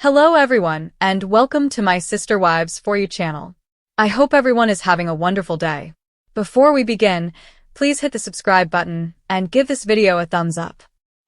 Hello everyone, and welcome to my Sister Wives For You channel. I hope everyone is having a wonderful day. Before we begin, please hit the subscribe button and give this video a thumbs up.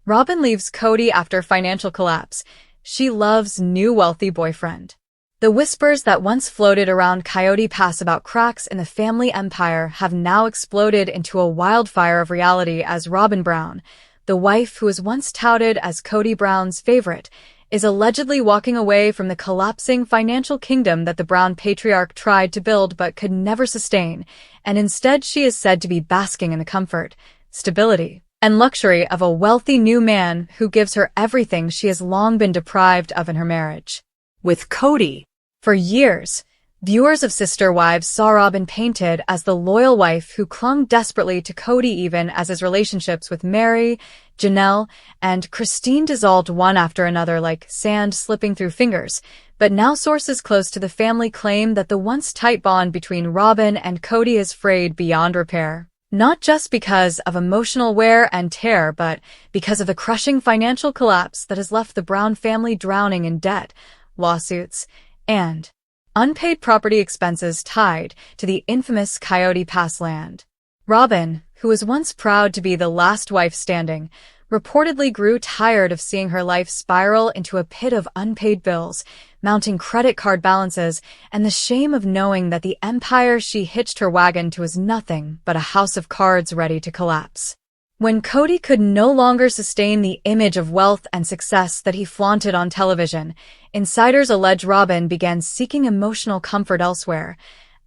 Robyn leaves Kody after financial collapse. She loves new wealthy boyfriend. The whispers that once floated around Kody Pass about cracks in the family empire have now exploded into a wildfire of reality as Robyn Brown, the wife who was once touted as Kody Brown's favorite, is allegedly walking away from the collapsing financial kingdom that the Brown patriarch tried to build but could never sustain, and instead she is said to be basking in the comfort, stability, and luxury of a wealthy new man who gives her everything she has long been deprived of in her marriage. With Kody, for years, viewers of Sister Wives saw Robyn painted as the loyal wife who clung desperately to Kody even as his relationships with Mary, Janelle, and Christine dissolved one after another like sand slipping through fingers. But now sources close to the family claim that the once tight bond between Robyn and Kody is frayed beyond repair. Not just because of emotional wear and tear, but because of the crushing financial collapse that has left the Brown family drowning in debt, lawsuits, and unpaid property expenses tied to the infamous Kody Pass land. Robyn, who was once proud to be the last wife standing, reportedly grew tired of seeing her life spiral into a pit of unpaid bills, mounting credit card balances, and the shame of knowing that the empire she hitched her wagon to was nothing but a house of cards ready to collapse. When Kody could no longer sustain the image of wealth and success that he flaunted on television, insiders allege Robyn began seeking emotional comfort elsewhere.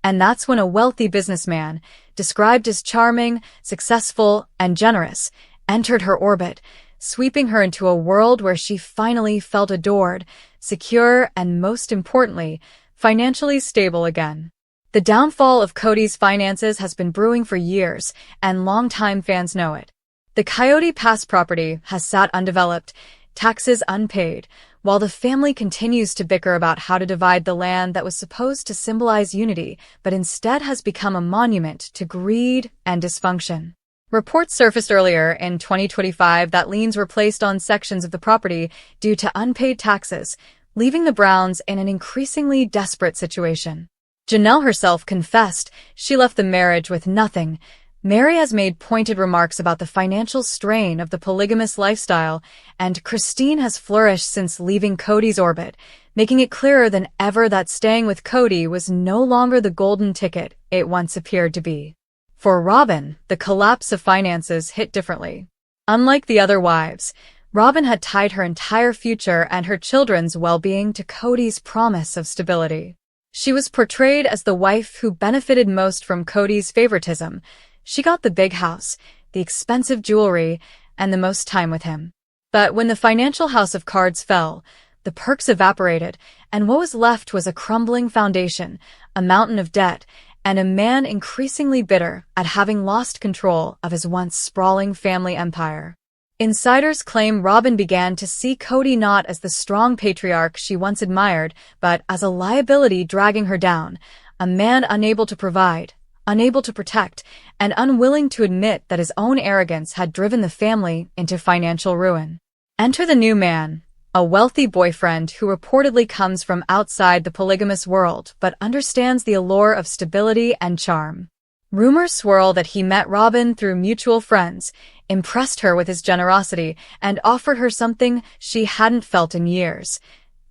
And that's when a wealthy businessman, described as charming, successful, and generous, entered her orbit, sweeping her into a world where she finally felt adored, secure, and most importantly, financially stable again. The downfall of Kody's finances has been brewing for years, and longtime fans know it. The Kody Pass property has sat undeveloped, taxes unpaid, while the family continues to bicker about how to divide the land that was supposed to symbolize unity, but instead has become a monument to greed and dysfunction. Reports surfaced earlier in 2025 that liens were placed on sections of the property due to unpaid taxes, leaving the Browns in an increasingly desperate situation. Janelle herself confessed she left the marriage with nothing. Mary has made pointed remarks about the financial strain of the polygamous lifestyle, and Christine has flourished since leaving Kody's orbit, making it clearer than ever that staying with Kody was no longer the golden ticket it once appeared to be. For Robyn, the collapse of finances hit differently. Unlike the other wives, Robyn had tied her entire future and her children's well-being to Kody's promise of stability. She was portrayed as the wife who benefited most from Kody's favoritism. She got the big house, the expensive jewelry, and the most time with him. But when the financial house of cards fell, the perks evaporated, and what was left was a crumbling foundation, a mountain of debt, and a man increasingly bitter at having lost control of his once sprawling family empire. Insiders claim Robyn began to see Kody not as the strong patriarch she once admired, but as a liability dragging her down, a man unable to provide, unable to protect, and unwilling to admit that his own arrogance had driven the family into financial ruin. Enter the new man, a wealthy boyfriend who reportedly comes from outside the polygamous world but understands the allure of stability and charm. Rumors swirl that he met Robyn through mutual friends, impressed her with his generosity, and offered her something she hadn't felt in years: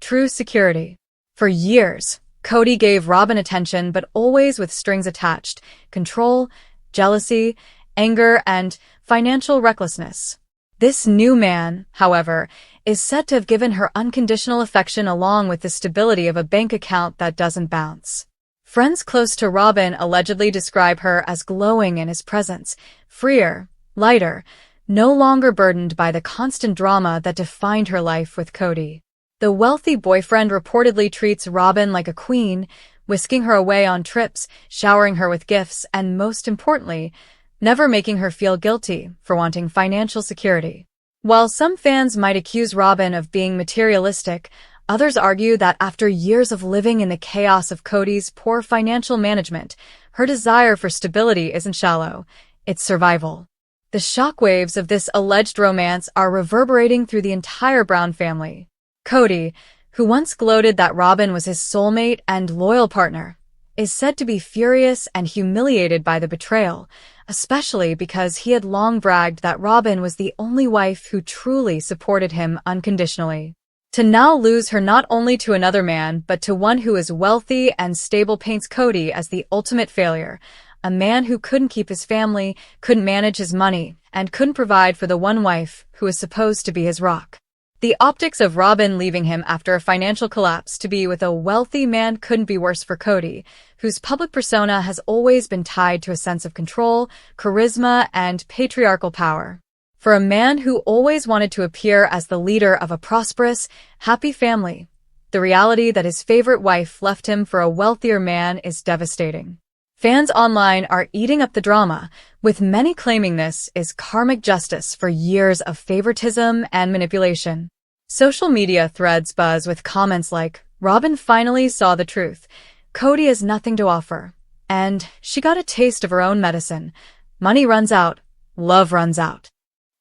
true security. For years, Kody gave Robyn attention, but always with strings attached: control, jealousy, anger, and financial recklessness. This new man, however, is said to have given her unconditional affection along with the stability of a bank account that doesn't bounce. Friends close to Robyn allegedly describe her as glowing in his presence, freer, lighter, no longer burdened by the constant drama that defined her life with Kody. The wealthy boyfriend reportedly treats Robyn like a queen, whisking her away on trips, showering her with gifts, and most importantly, never making her feel guilty for wanting financial security. While some fans might accuse Robyn of being materialistic, others argue that after years of living in the chaos of Kody's poor financial management, her desire for stability isn't shallow, it's survival. The shockwaves of this alleged romance are reverberating through the entire Brown family. Kody, who once gloated that Robyn was his soulmate and loyal partner, is said to be furious and humiliated by the betrayal, especially because he had long bragged that Robyn was the only wife who truly supported him unconditionally. To now lose her not only to another man but to one who is wealthy and stable paints Kody as the ultimate failure, a man who couldn't keep his family, couldn't manage his money, and couldn't provide for the one wife who was supposed to be his rock. The optics of Robyn leaving him after a financial collapse to be with a wealthy man couldn't be worse for Kody, whose public persona has always been tied to a sense of control, charisma, and patriarchal power. For a man who always wanted to appear as the leader of a prosperous, happy family, the reality that his favorite wife left him for a wealthier man is devastating. Fans online are eating up the drama, with many claiming this is karmic justice for years of favoritism and manipulation. Social media threads buzz with comments like, "Robyn finally saw the truth. Kody has nothing to offer. And she got a taste of her own medicine. Money runs out. Love runs out."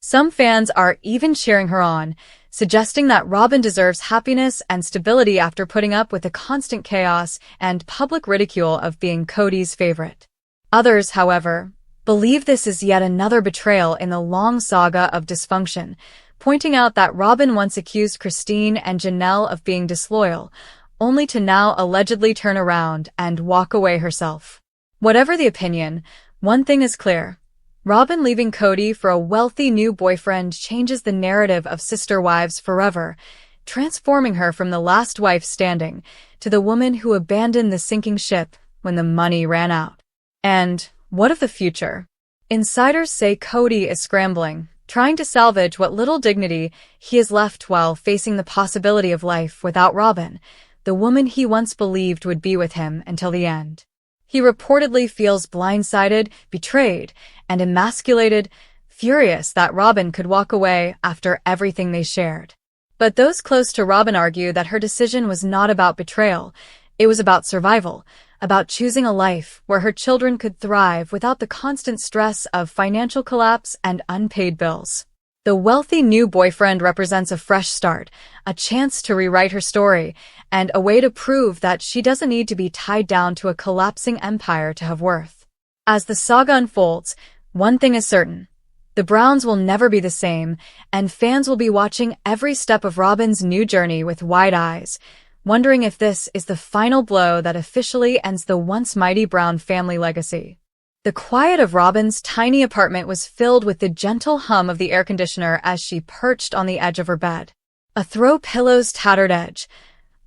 Some fans are even cheering her on, suggesting that Robyn deserves happiness and stability after putting up with the constant chaos and public ridicule of being Kody's favorite. Others, however, believe this is yet another betrayal in the long saga of dysfunction, pointing out that Robyn once accused Christine and Janelle of being disloyal, only to now allegedly turn around and walk away herself. Whatever the opinion, one thing is clear. Robyn leaving Kody for a wealthy new boyfriend changes the narrative of sister wives forever, transforming her from the last wife standing to the woman who abandoned the sinking ship when the money ran out. And what of the future? Insiders say Kody is scrambling, trying to salvage what little dignity he has left while facing the possibility of life without Robyn, the woman he once believed would be with him until the end. He reportedly feels blindsided, betrayed, and emasculated, furious that Robyn could walk away after everything they shared. But those close to Robyn argue that her decision was not about betrayal. It was about survival, about choosing a life where her children could thrive without the constant stress of financial collapse and unpaid bills. The wealthy new boyfriend represents a fresh start, a chance to rewrite her story, and a way to prove that she doesn't need to be tied down to a collapsing empire to have worth. As the saga unfolds, one thing is certain. The Browns will never be the same, and fans will be watching every step of Robyn's new journey with wide eyes, wondering if this is the final blow that officially ends the once mighty Brown family legacy. The quiet of Robyn's tiny apartment was filled with the gentle hum of the air conditioner as she perched on the edge of her bed. A throw pillow's tattered edge,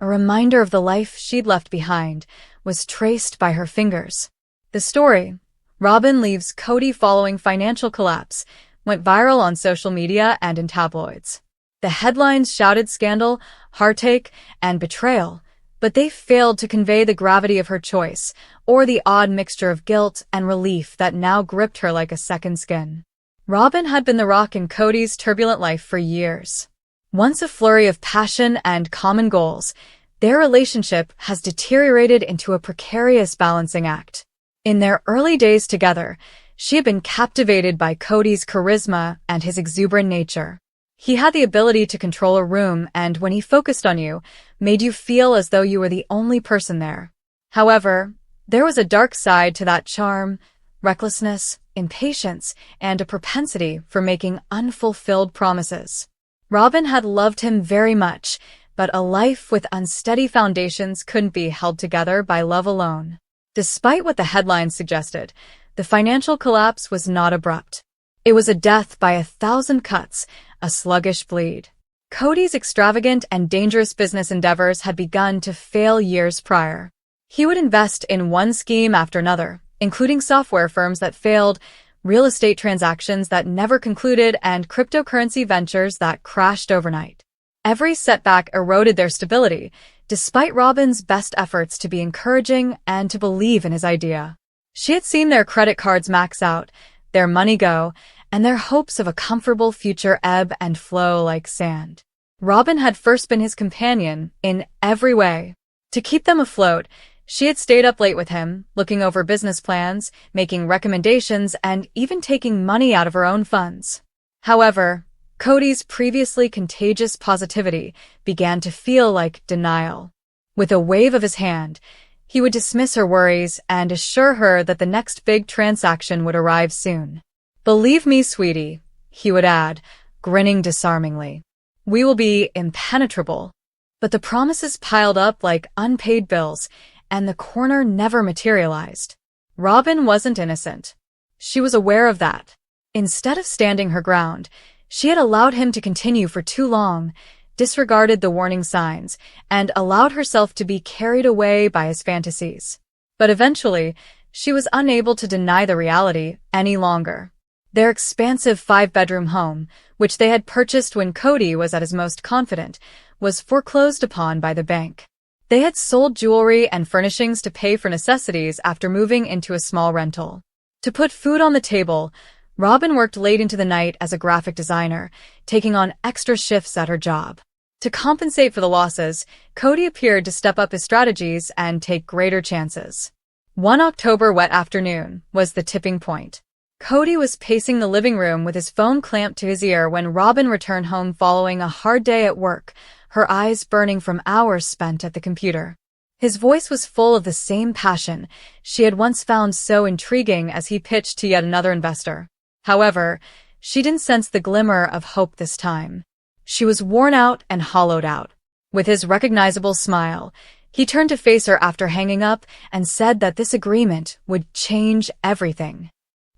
a reminder of the life she'd left behind, was traced by her fingers. The story, Robyn leaves Kody following financial collapse, went viral on social media and in tabloids. The headlines shouted scandal, heartache, and betrayal, but they failed to convey the gravity of her choice, or the odd mixture of guilt and relief that now gripped her like a second skin. Robyn had been the rock in Kody's turbulent life for years. Once a flurry of passion and common goals, their relationship has deteriorated into a precarious balancing act. In their early days together, she had been captivated by Kody's charisma and his exuberant nature. He had the ability to control a room and, when he focused on you, made you feel as though you were the only person there. However, there was a dark side to that charm, recklessness, impatience, and a propensity for making unfulfilled promises. Robyn had loved him very much, but a life with unsteady foundations couldn't be held together by love alone. Despite what the headlines suggested, the financial collapse was not abrupt. It was a death by 1,000 cuts, a sluggish bleed. Kody's extravagant and dangerous business endeavors had begun to fail years prior. He would invest in one scheme after another, including software firms that failed, real estate transactions that never concluded, and cryptocurrency ventures that crashed overnight. Every setback eroded their stability, despite Robyn's best efforts to be encouraging and to believe in his idea. She had seen their credit cards max out, their money go, and their hopes of a comfortable future ebb and flow like sand. Robyn had first been his companion in every way. To keep them afloat, she had stayed up late with him, looking over business plans, making recommendations, and even taking money out of her own funds. However, Kody's previously contagious positivity began to feel like denial. With a wave of his hand, he would dismiss her worries and assure her that the next big transaction would arrive soon. "Believe me, sweetie," he would add, grinning disarmingly. "We will be impenetrable." But the promises piled up like unpaid bills, and the corner never materialized. Robyn wasn't innocent. She was aware of that. Instead of standing her ground, she had allowed him to continue for too long, disregarded the warning signs, and allowed herself to be carried away by his fantasies. But eventually, she was unable to deny the reality any longer. Their expansive 5-bedroom home, which they had purchased when Kody was at his most confident, was foreclosed upon by the bank. They had sold jewelry and furnishings to pay for necessities after moving into a small rental. To put food on the table, Robyn worked late into the night as a graphic designer, taking on extra shifts at her job. To compensate for the losses, Kody appeared to step up his strategies and take greater chances. One October wet afternoon was the tipping point. Kody was pacing the living room with his phone clamped to his ear when Robyn returned home following a hard day at work, her eyes burning from hours spent at the computer. His voice was full of the same passion she had once found so intriguing as he pitched to yet another investor. However, she didn't sense the glimmer of hope this time. She was worn out and hollowed out. With his recognizable smile, he turned to face her after hanging up and said that this agreement would change everything.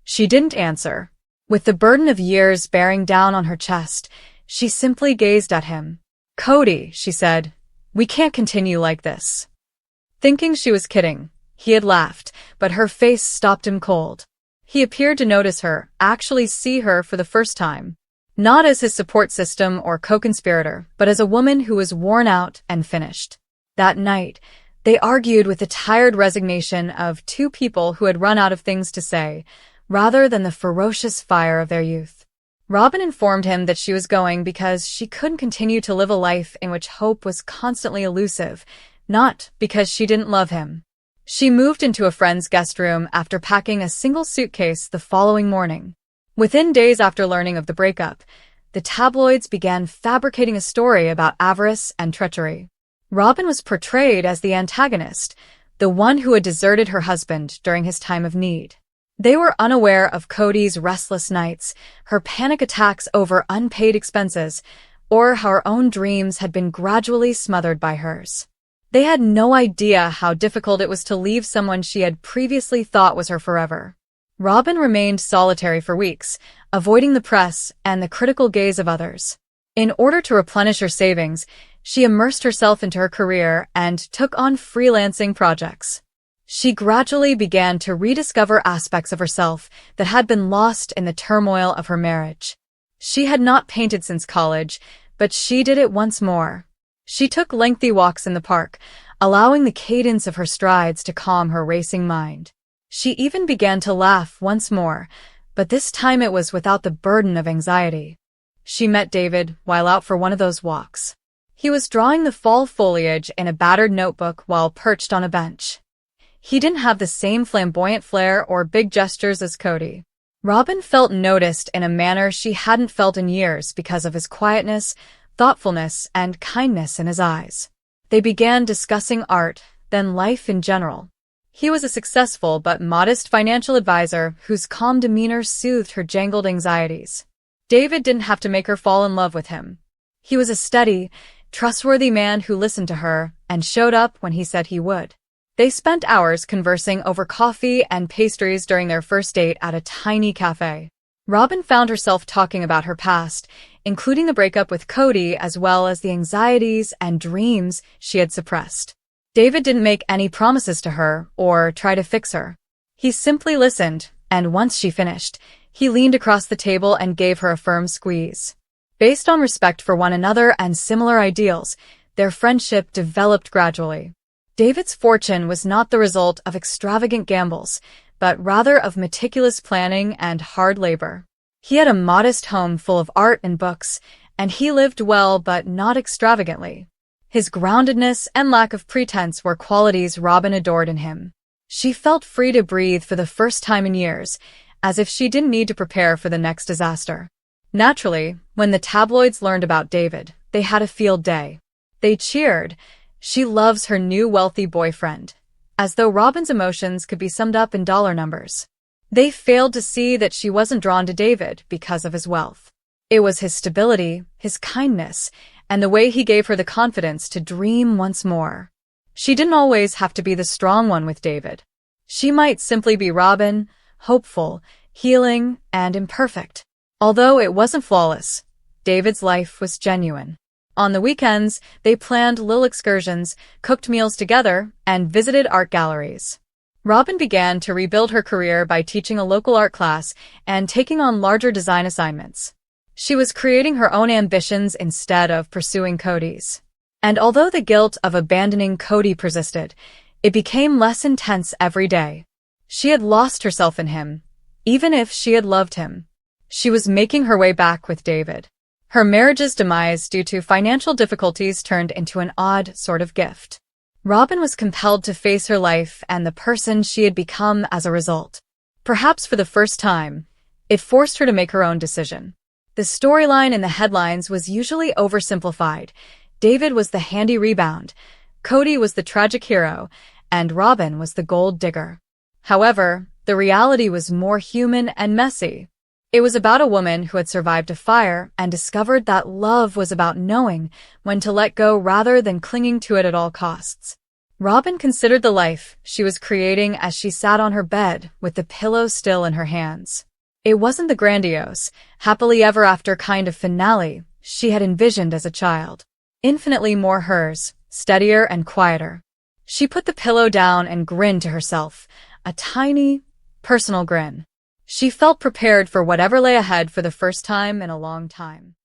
She didn't answer. With the burden of years bearing down on her chest, she simply gazed at him. "Kody," she said, "we can't continue like this." Thinking she was kidding, he had laughed, but her face stopped him cold. He appeared to notice her, actually see her for the first time. Not as his support system or co-conspirator, but as a woman who was worn out and finished. That night, they argued with the tired resignation of two people who had run out of things to say, rather than the ferocious fire of their youth. Robyn informed him that she was going because she couldn't continue to live a life in which hope was constantly elusive, not because she didn't love him. She moved into a friend's guest room after packing a single suitcase the following morning. Within days after learning of the breakup, the tabloids began fabricating a story about avarice and treachery. Robyn was portrayed as the antagonist, the one who had deserted her husband during his time of need. They were unaware of Kody's restless nights, her panic attacks over unpaid expenses, or how her own dreams had been gradually smothered by hers. They had no idea how difficult it was to leave someone she had previously thought was her forever. Robyn remained solitary for weeks, avoiding the press and the critical gaze of others. In order to replenish her savings, she immersed herself into her career and took on freelancing projects. She gradually began to rediscover aspects of herself that had been lost in the turmoil of her marriage. She had not painted since college, but she did it once more. She took lengthy walks in the park, allowing the cadence of her strides to calm her racing mind. She even began to laugh once more, but this time it was without the burden of anxiety. She met David while out for one of those walks. He was drawing the fall foliage in a battered notebook while perched on a bench. He didn't have the same flamboyant flair or big gestures as Kody. Robyn felt noticed in a manner she hadn't felt in years because of his quietness, thoughtfulness, and kindness in his eyes. They began discussing art, then life in general. He was a successful but modest financial advisor whose calm demeanor soothed her jangled anxieties. David didn't have to make her fall in love with him. He was a steady, trustworthy man who listened to her and showed up when he said he would. They spent hours conversing over coffee and pastries during their first date at a tiny cafe. Robyn found herself talking about her past, including the breakup with Kody as well as the anxieties and dreams she had suppressed. David didn't make any promises to her or try to fix her. He simply listened, and once she finished, he leaned across the table and gave her a firm squeeze. Based on respect for one another and similar ideals, their friendship developed gradually. David's fortune was not the result of extravagant gambles, but rather of meticulous planning and hard labor. He had a modest home full of art and books, and he lived well but not extravagantly. His groundedness and lack of pretense were qualities Robyn adored in him. She felt free to breathe for the first time in years, as if she didn't need to prepare for the next disaster. Naturally, when the tabloids learned about David, they had a field day. They cheered, "She loves her new wealthy boyfriend," as though Robyn's emotions could be summed up in dollar numbers. They failed to see that she wasn't drawn to David because of his wealth. It was his stability, his kindness, and the way he gave her the confidence to dream once more. She didn't always have to be the strong one with David. She might simply be Robyn, hopeful, healing, and imperfect. Although it wasn't flawless, David's life was genuine. On the weekends, they planned little excursions, cooked meals together, and visited art galleries. Robyn began to rebuild her career by teaching a local art class and taking on larger design assignments. She was creating her own ambitions instead of pursuing Kody's. And although the guilt of abandoning Kody persisted, it became less intense every day. She had lost herself in him, even if she had loved him. She was making her way back with David. Her marriage's demise due to financial difficulties turned into an odd sort of gift. Robyn was compelled to face her life and the person she had become as a result. Perhaps for the first time, it forced her to make her own decision. The storyline in the headlines was usually oversimplified. David was the handy rebound, Kody was the tragic hero, and Robyn was the gold digger. However, the reality was more human and messy. It was about a woman who had survived a fire and discovered that love was about knowing when to let go rather than clinging to it at all costs. Robyn considered the life she was creating as she sat on her bed with the pillow still in her hands. It wasn't the grandiose, happily ever after kind of finale she had envisioned as a child. Infinitely more hers, steadier and quieter. She put the pillow down and grinned to herself, a tiny, personal grin. She felt prepared for whatever lay ahead for the first time in a long time.